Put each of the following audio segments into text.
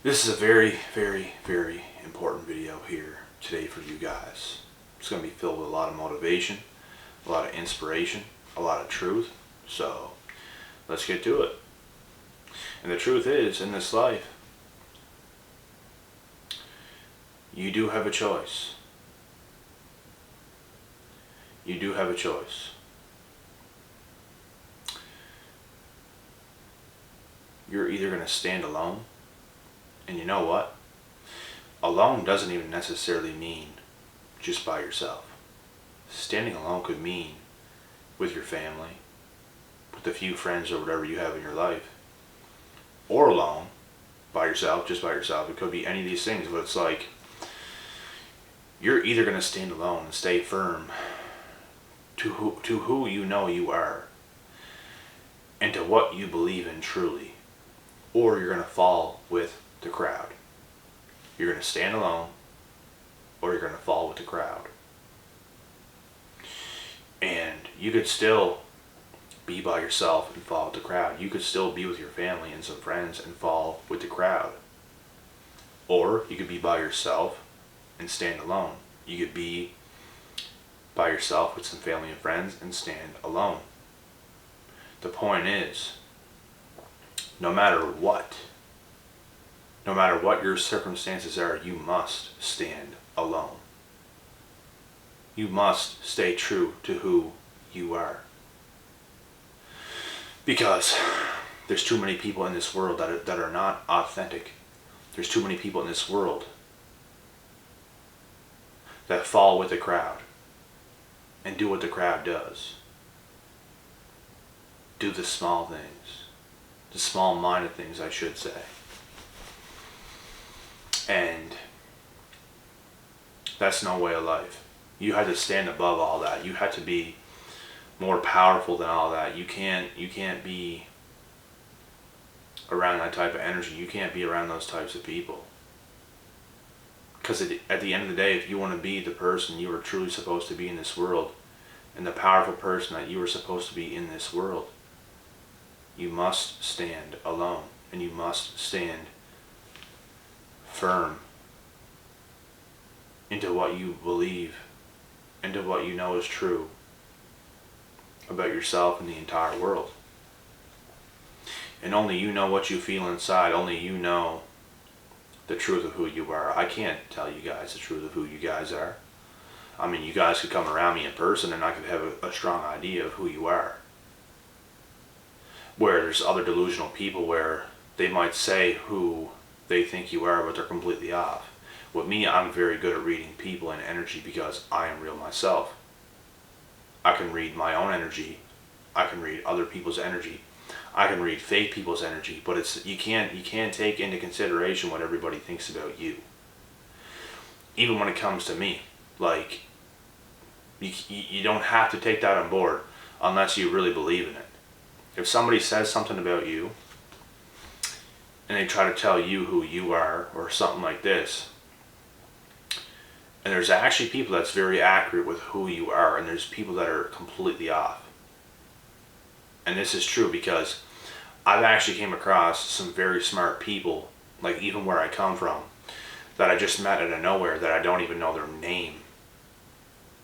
This is a very, very, very important video here today for you guys. It's going to be filled with a lot of motivation, a lot of inspiration, a lot of truth. So let's get to it. And the truth is, in this life, you do have a choice. You do have a choice. You're either going to stand alone, and you know what? Alone doesn't even necessarily mean just by yourself. Standing alone could mean with your family, with a few friends or whatever you have in your life, or alone, by yourself, just by yourself. It could be any of these things, but it's like, you're either going to stand alone and stay firm to who you know you are, and to what you believe in truly, or you're going to fall with the crowd. You're going to stand alone, or you're going to fall with the crowd. And you could still be by yourself and fall with the crowd. You could still be with your family and some friends and fall with the crowd. Or you could be by yourself and stand alone. You could be by yourself with some family and friends and stand alone. The point is, no matter what your circumstances are, you must stand alone. You must stay true to who you are. Because there's too many people in this world that are not authentic. There's too many people in this world that fall with the crowd and do what the crowd does. Do the small things. The small-minded things, I should say. And that's no way of life. You had to stand above all that. You had to be more powerful than all that. You can't be around that type of energy. You can't be around those types of people. Because at the end of the day, if you want to be the person you are truly supposed to be in this world, and the powerful person that you are supposed to be in this world, you must stand alone, and you must stand firm into what you believe, into what you know is true about yourself and the entire world. And only you know what you feel inside. Only you know the truth of who you are. I can't tell you guys the truth of who you guys are. I mean, you guys could come around me in person and I could have a strong idea of who you are. Where there's other delusional people where they might say who they think you are, but they're completely off. With me, I'm very good at reading people and energy because I am real myself. I can read my own energy. I can read other people's energy. I can read fake people's energy, but it's you can't take into consideration what everybody thinks about you. Even when it comes to me, like you don't have to take that on board unless you really believe in it. If somebody says something about you and they try to tell you who you are or something like this, and there's actually people that's very accurate with who you are, and there's people that are completely off. And this is true because I've actually came across some very smart people, like even where I come from, that I just met out of nowhere that I don't even know their name.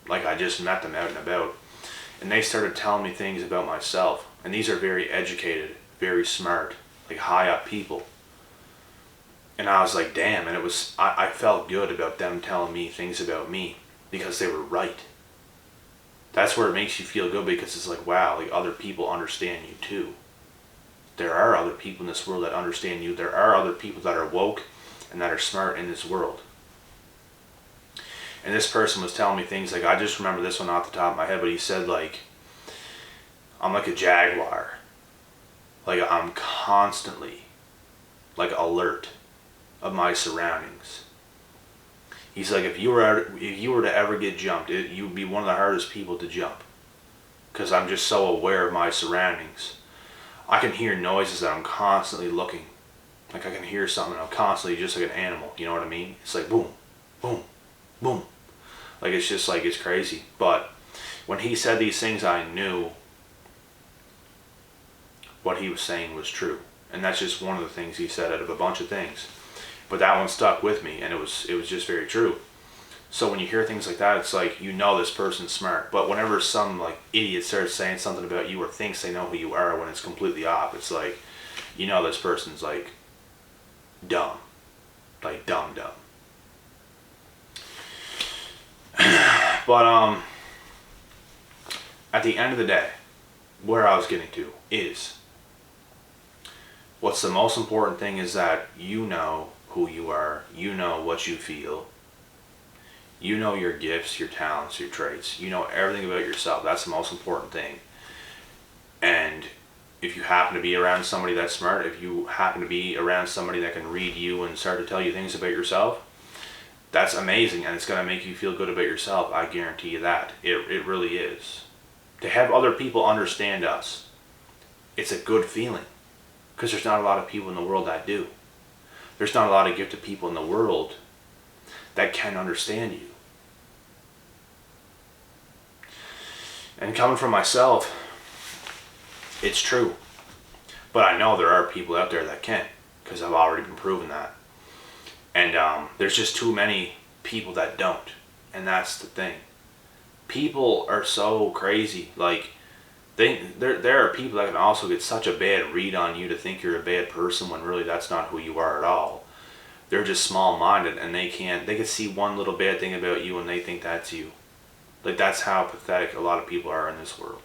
Like I just met them out and about. And they started telling me things about myself. And these are very educated, very smart, like high up people. And I was like, damn, and I felt good about them telling me things about me because they were right. That's where it makes you feel good, because it's like, wow, like other people understand you too. There are other people in this world that understand you. There are other people that are woke and that are smart in this world. And this person was telling me things like, I just remember this one off the top of my head, but he said like, I'm like a jaguar. Like I'm constantly like alert of my surroundings. He's like, if you were to ever get jumped, you would be one of the hardest people to jump. Because I'm just so aware of my surroundings. I can hear noises that I'm constantly looking. Like I can hear something and I'm constantly just like an animal. You know what I mean? It's like boom, boom, boom. Like it's just like, it's crazy. But when he said these things, I knew what he was saying was true. And that's just one of the things he said out of a bunch of things. But that one stuck with me, and it was just very true. So when you hear things like that, it's like, you know this person's smart. But whenever some like idiot starts saying something about you or thinks they know who you are when it's completely off, it's like, you know this person's like dumb. Like dumb. But at the end of the day, where I was getting to is, what's the most important thing is that you know who you are, you know what you feel, you know your gifts, your talents, your traits, you know everything about yourself. That's the most important thing. And if you happen to be around somebody that's smart, if you happen to be around somebody that can read you and start to tell you things about yourself, that's amazing, and it's going to make you feel good about yourself. I guarantee you that. It really is. To have other people understand us, it's a good feeling, because there's not a lot of people in the world that do. There's not a lot of gifted people in the world that can understand you. And coming from myself, it's true. But I know there are people out there that can, because I've already been proven that. And there's just too many people that don't. And that's the thing. People are so crazy. Like, there are people that can also get such a bad read on you to think you're a bad person when really that's not who you are at all. They're just small-minded, and they can see one little bad thing about you and they think that's you. Like, that's how pathetic a lot of people are in this world.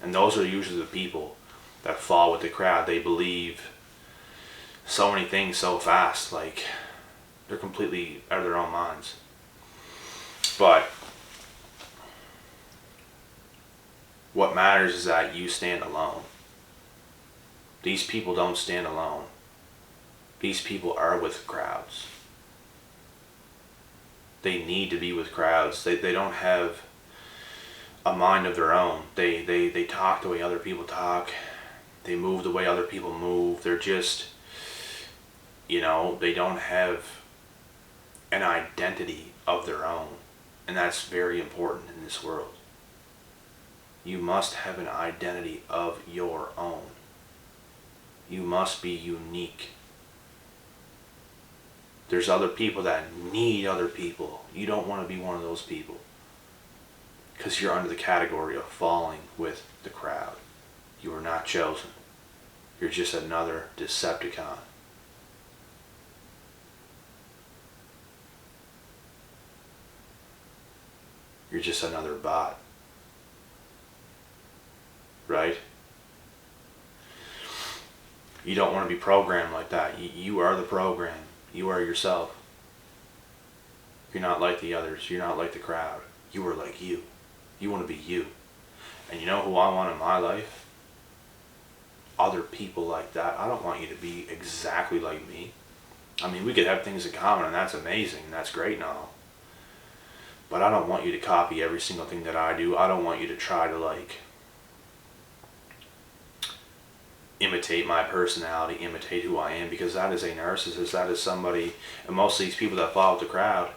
And those are usually the people that fall with the crowd. They believe so many things so fast, like they're completely out of their own minds. But what matters is that you stand alone. These people don't stand alone. These people are with crowds. They need to be with crowds. They don't have a mind of their own. They talk the way other people talk. They move the way other people move. They're just, they don't have an identity of their own. And that's very important in this world. You must have an identity of your own. You must be unique. There's other people that need other people. You don't want to be one of those people, because you're under the category of falling with the crowd. You are not chosen. You're just another Decepticon. You're just another bot. Right? You don't want to be programmed like that. You are the program. You are yourself. You're not like the others. You're not like the crowd. You are like you. You want to be you. And you know who I want in my life? Other people like that. I don't want you to be exactly like me. I mean, we could have things in common, and that's amazing, and that's great and all. But I don't want you to copy every single thing that I do. I don't want you to try to, imitate my personality, imitate who I am, because that is a narcissist. That is somebody, and most of these people that follow the crowd,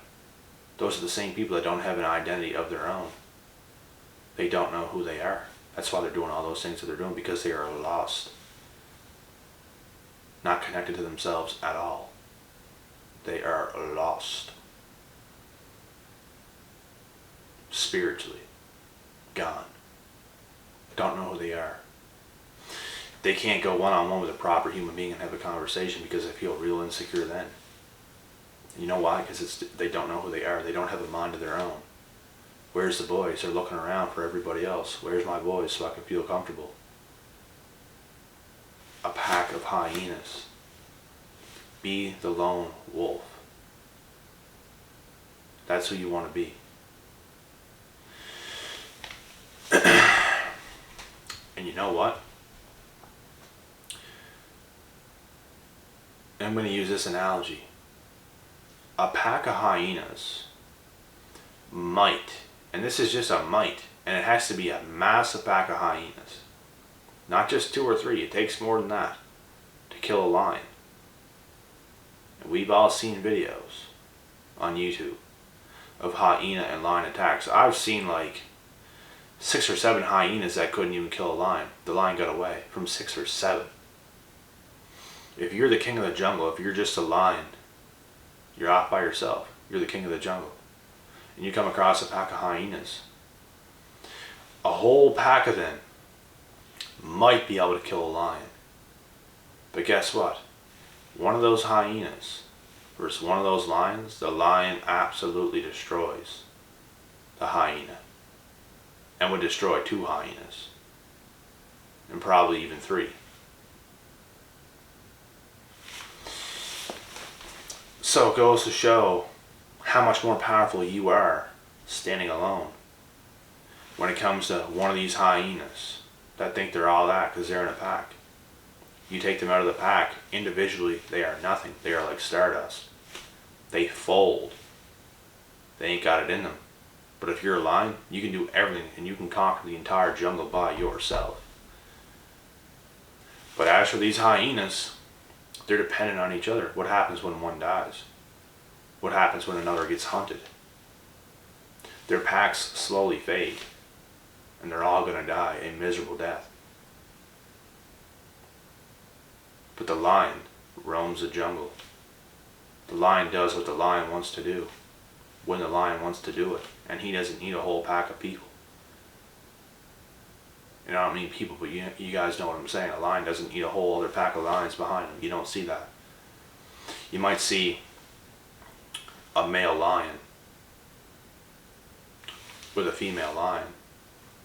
those are the same people that don't have an identity of their own. They don't know who they are. That's why they're doing all those things that they're doing, because they are lost. Not connected to themselves at all. They are lost. Spiritually. Gone. Don't know who they are. They can't go one-on-one with a proper human being and have a conversation, because they feel real insecure then. You know why? Because they don't know who they are. They don't have a mind of their own. Where's the boys? They're looking around for everybody else. Where's my boys so I can feel comfortable? A pack of hyenas. Be the lone wolf. That's who you want to be. And you know what? I'm going to use this analogy. A pack of hyenas might, and this is just a might, and it has to be a massive pack of hyenas. Not just 2 or 3, it takes more than that to kill a lion. And we've all seen videos on YouTube of hyena and lion attacks. I've seen 6 or 7 hyenas that couldn't even kill a lion. The lion got away from 6 or 7. If you're the king of the jungle, if you're just a lion, You're off by yourself. You're the king of the jungle. And you come across a pack of hyenas. A whole pack of them might be able to kill a lion. But guess what? One of those hyenas versus one of those lions, the lion absolutely destroys the hyena. And would destroy 2 hyenas. And probably even 3. So it goes to show how much more powerful you are standing alone when it comes to one of these hyenas that think they're all that because they're in a pack. You take them out of the pack, individually they are nothing. They are like stardust. They fold. They ain't got it in them. But if you're a lion, you can do everything and you can conquer the entire jungle by yourself. But as for these hyenas, they're dependent on each other. What happens when one dies? What happens when another gets hunted? Their packs slowly fade, and they're all going to die a miserable death. But the lion roams the jungle. The lion does what the lion wants to do, when the lion wants to do it, and he doesn't need a whole pack of people. And I don't mean people, but you guys know what I'm saying. A lion doesn't need a whole other pack of lions behind him. You don't see that. You might see a male lion with a female lion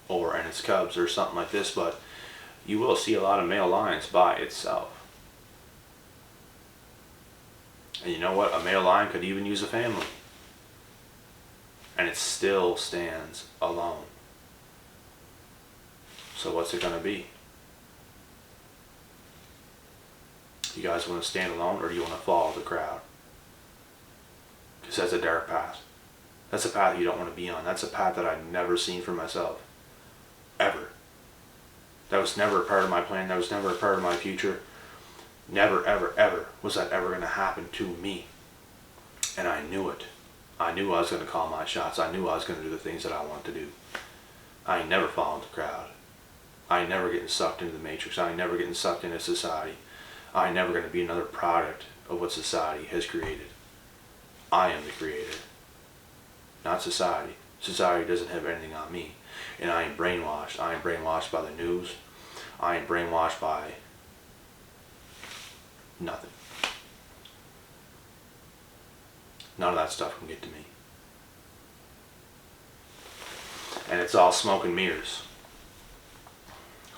or and its cubs or something like this, but you will see a lot of male lions by itself. And you know what? A male lion could even use a family. And it still stands alone. So what's it going to be? You guys want to stand alone, or do you want to follow the crowd? Because that's a dark path. That's a path you don't want to be on. That's a path that I've never seen for myself. Ever. That was never a part of my plan. That was never a part of my future. Never, ever, ever was that ever going to happen to me. And I knew it. I knew I was going to call my shots. I knew I was going to do the things that I want to do. I ain't never following the crowd. I ain't never getting sucked into the matrix. I ain't never getting sucked into society. I ain't never going to be another product of what society has created. I am the creator, not society. Society doesn't have anything on me. And I ain't brainwashed. I ain't brainwashed by the news. I ain't brainwashed by nothing. None of that stuff can get to me. And it's all smoke and mirrors.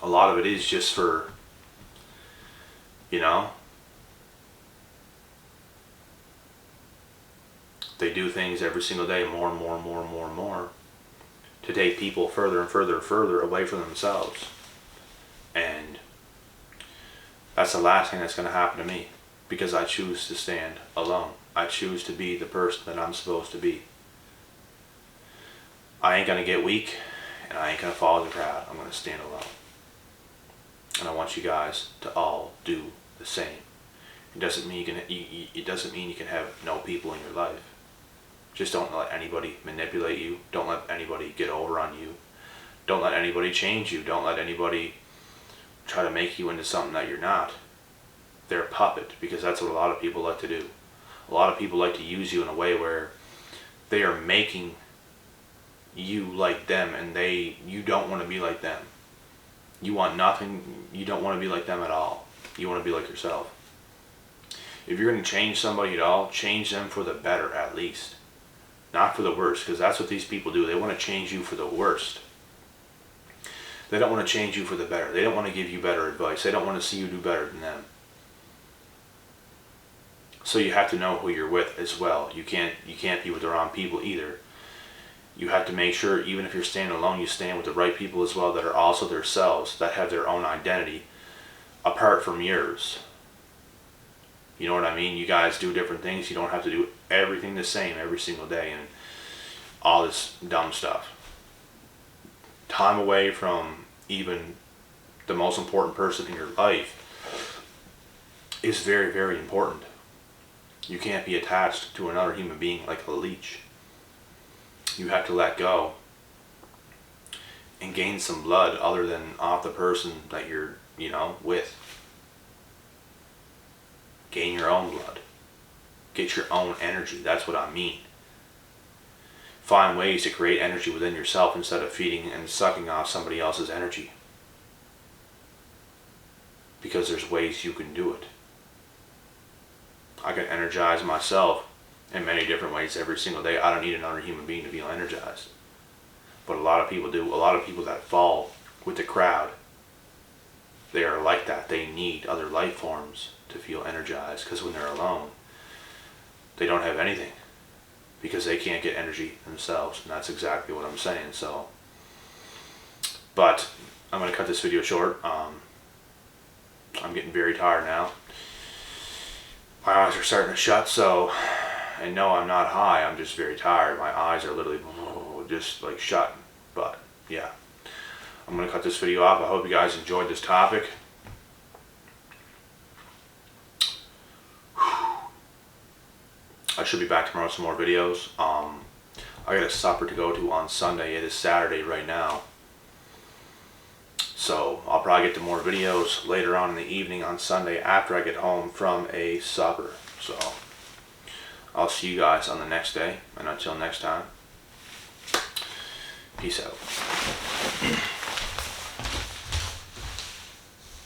A lot of it is just for, they do things every single day more and more and more and more and more to take people further and further and further away from themselves. And that's the last thing that's going to happen to me, because I choose to stand alone. I choose to be the person that I'm supposed to be. I ain't going to get weak, and I ain't going to follow the crowd. I'm going to stand alone. And I want you guys to all do the same. It doesn't mean you can have no people in your life. Just don't let anybody manipulate you. Don't let anybody get over on you. Don't let anybody change you. Don't let anybody try to make you into something that you're not. They're a puppet, because that's what a lot of people like to do. A lot of people like to use you in a way where they are making you like them, and you don't want to be like them. You want nothing. You don't want to be like them at all. You want to be like yourself. If you're going to change somebody at all, change them for the better at least. Not for the worst, because that's what these people do. They want to change you for the worst. They don't want to change you for the better. They don't want to give you better advice. They don't want to see you do better than them. So you have to know who you're with as well. You can't be with the wrong people either. You have to make sure, even if you're standing alone, you stand with the right people as well, that are also themselves, that have their own identity apart from yours. You know what I mean? You guys do different things. You don't have to do everything the same every single day and all this dumb stuff. Time away from even the most important person in your life is very, very important. You can't be attached to another human being like a leech. You have to let go and gain some blood other than off the person that you're, with. Gain your own blood. Get your own energy. That's what I mean. Find ways to create energy within yourself instead of feeding and sucking off somebody else's energy. Because there's ways you can do it. I can energize myself in many different ways every single day. I don't need another human being to feel energized. But a lot of people do. A lot of people that fall with the crowd, they are like that. They need other life forms to feel energized, because when they're alone, they don't have anything, because they can't get energy themselves. And that's exactly what I'm saying. So, but I'm going to cut this video short. I'm getting very tired now. My eyes are starting to shut, so, and no, I'm not high, I'm just very tired. My eyes are literally just like shut. But yeah, I'm going to cut this video off. I hope you guys enjoyed this topic. I should be back tomorrow with some more videos. I got a supper to go to on Sunday. It is Saturday right now. So I'll probably get to more videos later on in the evening on Sunday after I get home from a supper. So I'll see you guys on the next day. And until next time, peace out.